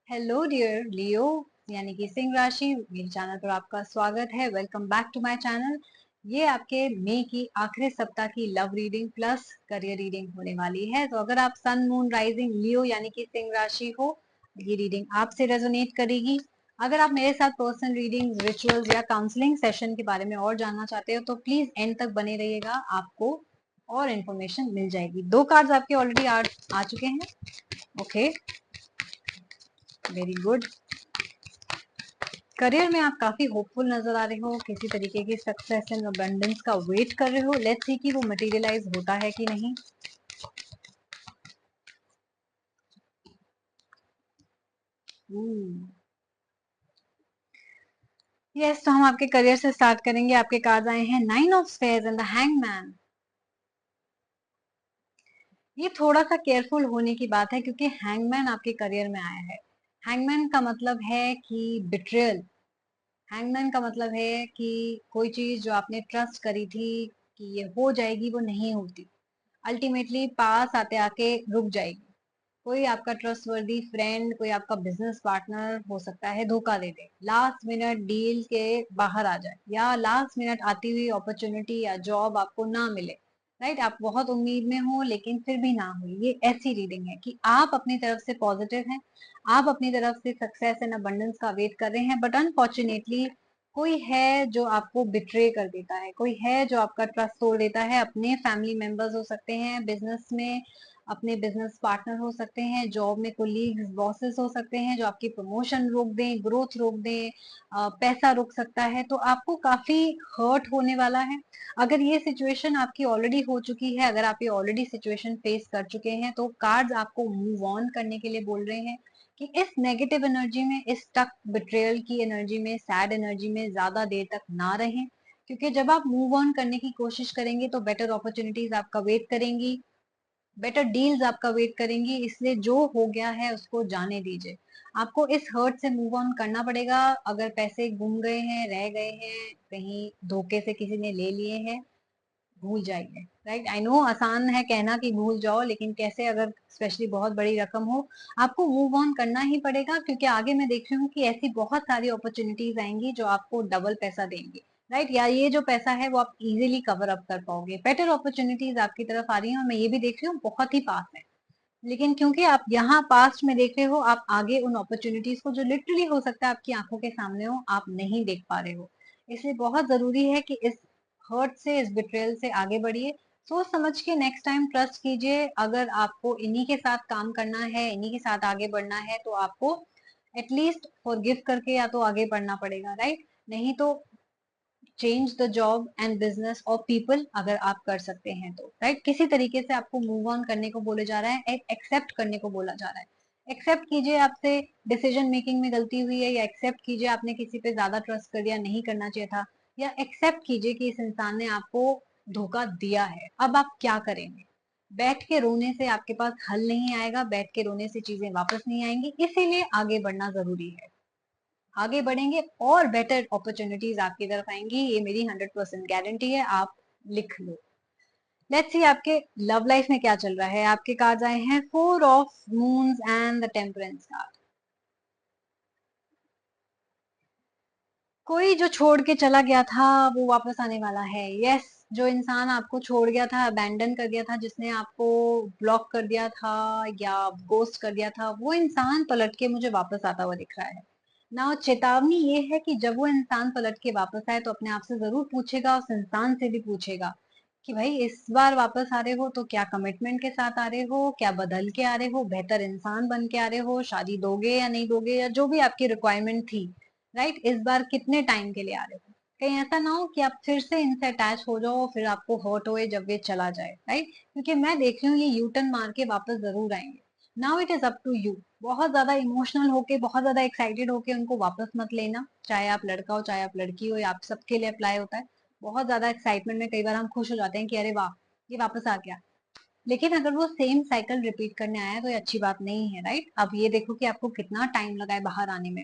Hello dear लियो यानी कि सिंह राशि मेरे चैनल पर आपका स्वागत है। Welcome back to my channel. ये आपके मई की आखिरी सप्ताह की love reading plus career reading होने वाली है। तो अगर आप सन मून राइजिंग लियो यानी कि सिंह राशि हो, ये रीडिंग आपसे रेजोनेट करेगी। अगर आप मेरे साथ पर्सनल रीडिंग, रिचुअल्स या काउंसलिंग सेशन के बारे में और जानना चाहते हो तो प्लीज एंड तक बने रहिएगा, आपको और इन्फॉर्मेशन मिल जाएगी। 2 कार्ड्स आपके ऑलरेडी आ चुके हैं। Okay, very good. करियर में आप काफी होपफुल नजर आ रहे हो, किसी तरीके की सक्सेस एंड अबंडेंस का वेट कर रहे हो। लेट्स सी कि वो मटेरियलाइज होता है कि नहीं। यस, तो हम आपके करियर से स्टार्ट करेंगे। आपके कार्ड आए हैं 9 of spades and the hangman. ये थोड़ा सा केयरफुल होने की बात है क्योंकि हैंगमैन आपके करियर में आया है। हैंगमैन का मतलब है कि बिट्रेयल। हैंगमैन का मतलब है कि कोई चीज जो आपने ट्रस्ट करी थी कि ये हो जाएगी, वो नहीं होती। अल्टीमेटली पास आते आके रुक जाएगी। कोई आपका ट्रस्टवर्दी फ्रेंड, कोई आपका बिजनेस पार्टनर हो सकता है धोखा दे दे, लास्ट मिनट डील के बाहर आ जाए, या लास्ट मिनट आती हुई अपॉर्चुनिटी या जॉब आपको ना मिले। राइट, आप बहुत उम्मीद में हो लेकिन फिर भी ना हुई। ये ऐसी रीडिंग है कि आप अपनी तरफ से पॉजिटिव हैं, आप अपनी तरफ से सक्सेस एंड अबंडेंस का वेट कर रहे हैं, बट अनफॉर्चुनेटली कोई है जो आपको बिट्रे कर देता है, कोई है जो आपका ट्रस्ट तोड़ देता है। अपने फैमिली मेंबर्स हो सकते हैं, बिजनेस में अपने बिजनेस पार्टनर हो सकते हैं, जॉब में कोलीग्स, बॉसेस हो सकते हैं जो आपकी प्रमोशन रोक दें, ग्रोथ रोक दें, पैसा रुक सकता है। तो आपको काफी हर्ट होने वाला है। अगर ये सिचुएशन आपकी ऑलरेडी हो चुकी है, अगर आप ये ऑलरेडी सिचुएशन फेस कर चुके हैं, तो कार्ड्स आपको मूव ऑन करने के लिए बोल रहे हैं कि इस नेगेटिव एनर्जी में, इस स्टक बिट्रेयल की एनर्जी में, सैड एनर्जी में ज्यादा देर तक ना रहें। क्योंकि जब आप मूव ऑन करने की कोशिश करेंगे तो बेटर अपॉर्चुनिटीज आपका वेट करेंगी, बेटर डील्स आपका वेट करेंगी। इसलिए जो हो गया है उसको जाने दीजिए। आपको इस हर्ट से मूव ऑन करना पड़ेगा। अगर पैसे गुम गए हैं, रह गए हैं, कहीं धोखे से किसी ने ले लिए हैं, भूल जाइए। राइट, आई नो आसान है कहना कि भूल जाओ, लेकिन कैसे, अगर स्पेशली बहुत बड़ी रकम हो, आपको मूव ऑन करना ही पड़ेगा। क्योंकि आगे मैं देख रही हूँ कि ऐसी बहुत सारी अपॉर्चुनिटीज आएंगी जो आपको डबल पैसा देंगी। राइट, या ये जो पैसा है वो आप इजीली कवर अप कर पाओगे। बेटर अपॉर्चुनिटीज आपकी तरफ आ रही हैं और मैं ये भी देख रही हूँ बहुत ही पास है। लेकिन क्योंकि आप यहाँ पास्ट में देख रहे हो, आप आगे उन अपॉर्चुनिटीज को जो लिटरली हो सकता है आपकी आंखों के सामने हो, आप नहीं देख पा रहे हो। इसलिए बहुत जरूरी है कि इस हर्ट से, इस बिट्रेयल से आगे बढ़िए। सोच समझ के नेक्स्ट टाइम ट्रस्ट कीजिए। अगर आपको इन्हीं के साथ काम करना है, इन्हीं के साथ आगे बढ़ना है, तो आपको एटलीस्ट फॉरगिव करके या तो आगे बढ़ना पड़ेगा। राइट, नहीं तो change the job and business और पीपल, अगर आप कर सकते हैं तो। राइट, किसी तरीके से आपको मूव ऑन करने को बोले जा रहा है, एक्सेप्ट करने को बोला जा रहा है। एक्सेप्ट कीजिए आपसे डिसीजन मेकिंग में गलती हुई है, या एक्सेप्ट कीजिए आपने किसी पे ज्यादा ट्रस्ट कर दिया, नहीं करना चाहिए था। या एक्सेप्ट कीजिए कि इस इंसान ने आपको धोखा दिया है। अब आप क्या करेंगे? बैठ के रोने से आपके पास हल नहीं आएगा, बैठ के रोने से चीजें वापस नहीं आएंगी। इसीलिए आगे बढ़ना जरूरी है। आगे बढ़ेंगे और बेटर अपॉर्चुनिटीज आपकी तरफ आएंगी, ये मेरी 100% गारंटी है। आप लिख लो। लेट्स सी आपके लव लाइफ में क्या चल रहा है। आपके कार्ड्स आए हैं 4 of moons and the temperance card. कोई जो छोड़ के चला गया था वो वापस आने वाला है। यस, जो इंसान आपको छोड़ गया था, अबैंडन कर दिया था, जिसने आपको ब्लॉक कर दिया था या गोस्ट कर दिया था, वो इंसान पलट के मुझे वापस आता हुआ दिख रहा है ना। चेतावनी ये है कि जब वो इंसान पलट के वापस आए तो अपने आप से जरूर पूछेगा, उस इंसान से भी पूछेगा कि भाई इस बार वापस आ रहे हो तो क्या कमिटमेंट के साथ आ रहे हो, क्या बदल के आ रहे हो, बेहतर इंसान बन के आ रहे हो, शादी दोगे या नहीं दोगे, या जो भी आपकी रिक्वायरमेंट थी। राइट, इस बार कितने टाइम के लिए आ रहे हो। कहीं ऐसा ना हो कि आप फिर से इनसे अटैच हो जाओ, फिर आपको हर्ट होए जब ये चला जाए। राइट, क्योंकि मैं देख रही हूँ ये यू टर्न मार के वापस जरूर आएंगे। Now it is up to you. बहुत ज्यादा इमोशनल होके, बहुत ज्यादा एक्साइटेड होके उनको वापस मत लेना। चाहे आप लड़का हो, चाहे आप लड़की हो, या आप सबके लिए अप्लाई होता है। बहुत ज्यादा एक्साइटमेंट में कई बार हम खुश हो जाते हैं कि अरे वाह, ये वापस आ गया। लेकिन अगर वो सेम साइकिल रिपीट करने आया तो ये अच्छी बात नहीं है। राइट, अब ये देखो कि आपको कितना टाइम लगा है बाहर आने में।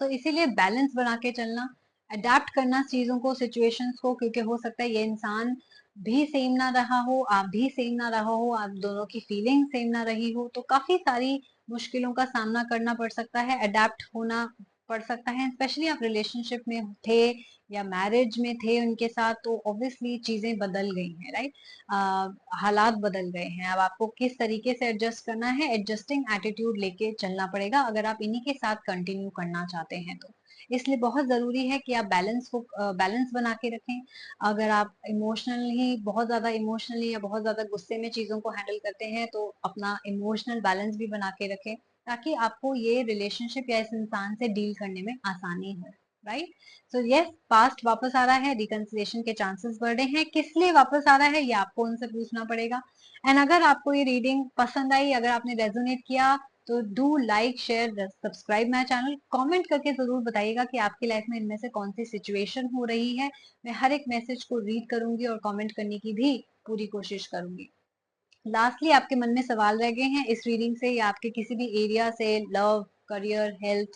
तो इसीलिए बैलेंस बना के चलना, अडेप्ट करना चीजों को, सिचुएशंस को। क्योंकि हो सकता है ये इंसान भी सेम ना रहा हो, आप भी सेम ना रहा हो, आप दोनों की फीलिंग सेम ना रही हो। तो काफी सारी मुश्किलों का सामना करना पड़ सकता है, अडेप्ट होना पड़ सकता है, स्पेशली आप रिलेशनशिप में थे या मैरिज में थे उनके साथ, तो ऑब्वियसली चीजें बदल गई हैं, राइट। हालात बदल गए हैं, अब आपको किस तरीके से एडजस्ट करना है, एडजस्टिंग एटीट्यूड लेके चलना पड़ेगा अगर आप इन्हीं के साथ कंटिन्यू करना चाहते हैं तो। इसलिए बहुत जरूरी है कि आप बैलेंस बना के रखें। अगर आप इमोशनली बहुत ज्यादा इमोशनली या बहुत ज्यादा गुस्से में चीजों को हैंडल करते हैं तो अपना इमोशनल बैलेंस भी बना के रखें, ताकि आपको ये रिलेशनशिप या इस इंसान से डील करने में आसानी हो, राइट। सो यस, पास्ट वापस आ रहा है, रिकंसिलिएशन के चांसेस बढ़ रहे हैं, किस लिए वापस आ रहा है ये आपको उनसे पूछना पड़ेगा। एंड अगर आपको ये रीडिंग पसंद आई, अगर आपने रेजोनेट किया, तो do like share subscribe my channel, comment करके जरूर बताइएगा कि आपकी लाइफ में इनमें से कौन सी सिचुएशन हो रही है। मैं हर एक मैसेज को रीड करूंगी और कमेंट करने की भी पूरी कोशिश करूंगी। लास्टली, आपके मन में सवाल रह गए हैं इस रीडिंग से या आपके किसी भी एरिया से, लव, करियर, हेल्थ,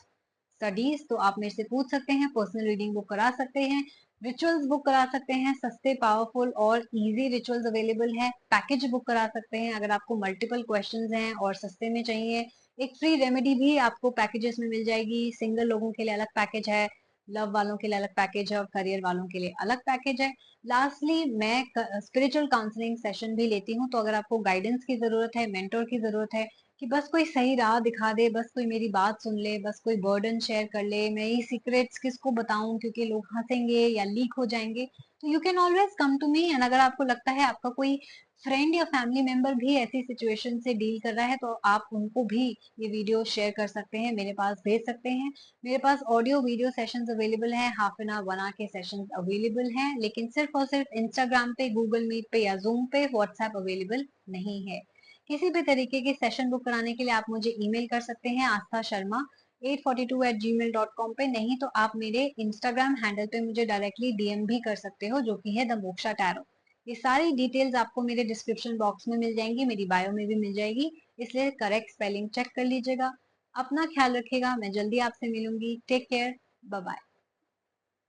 स्टडीज, तो आप मेरे से पूछ सकते हैं, पर्सनल रीडिंग बुक करा सकते हैं, रिचुअल्स बुक करा सकते हैं, सस्ते, पावरफुल और इजी रिचुअल्स अवेलेबल हैं, पैकेज बुक करा सकते हैं अगर आपको मल्टीपल क्वेश्चंस हैं और सस्ते में चाहिए। एक फ्री रेमेडी भी आपको पैकेजेस में मिल जाएगी, सिंगल लोगों के लिए अलग पैकेज है, लव वालों के लिए अलग पैकेज है और करियर वालों के लिए अलग पैकेज है। लास्टली, मैं स्पिरिचुअल काउंसलिंग सेशन भी लेती हूँ, तो अगर आपको गाइडेंस की जरूरत है, मेंटोर की जरूरत है कि बस कोई सही राह दिखा दे, बस कोई मेरी बात सुन ले, बस कोई बर्डन शेयर कर ले, मैं ये सीक्रेट्स किसको बताऊं क्योंकि लोग हंसेंगे या लीक हो जाएंगे, तो you can always come to me. And अगर आपको लगता है आपका कोई फ्रेंड या फैमिली मेंबर भी ऐसी सिचुएशन से डील कर रहा है, तो आप उनको भी ये वीडियो शेयर कर सकते हैं, मेरे पास भेज सकते हैं। मेरे पास ऑडियो वीडियो सेशंस अवेलेबल हैं, हाफ एन आवर 1 आवर के सेशंस अवेलेबल हैं, लेकिन सिर्फ और सिर्फ इंस्टाग्राम पे, गूगल मीट पे या जूम पे, व्हाट्सएप अवेलेबल नहीं है। किसी भी तरीके के सेशन बुक कराने के लिए आप मुझे ईमेल कर सकते हैं, आस्था शर्मा 842@gmail.com पे, नहीं तो आप मेरे इंस्टाग्राम हैंडल पे मुझे डायरेक्टली डीएम भी कर सकते हो, जो कि है द मोक्षा टैरो। ये सारी डिटेल्स आपको मेरे डिस्क्रिप्शन बॉक्स में मिल जाएंगी, मेरी बायो में भी मिल जाएगी, इसलिए करेक्ट स्पेलिंग चेक कर लीजिएगा। अपना ख्याल रखिएगा, मैं जल्दी आपसे मिलूंगी। Take care, bye bye.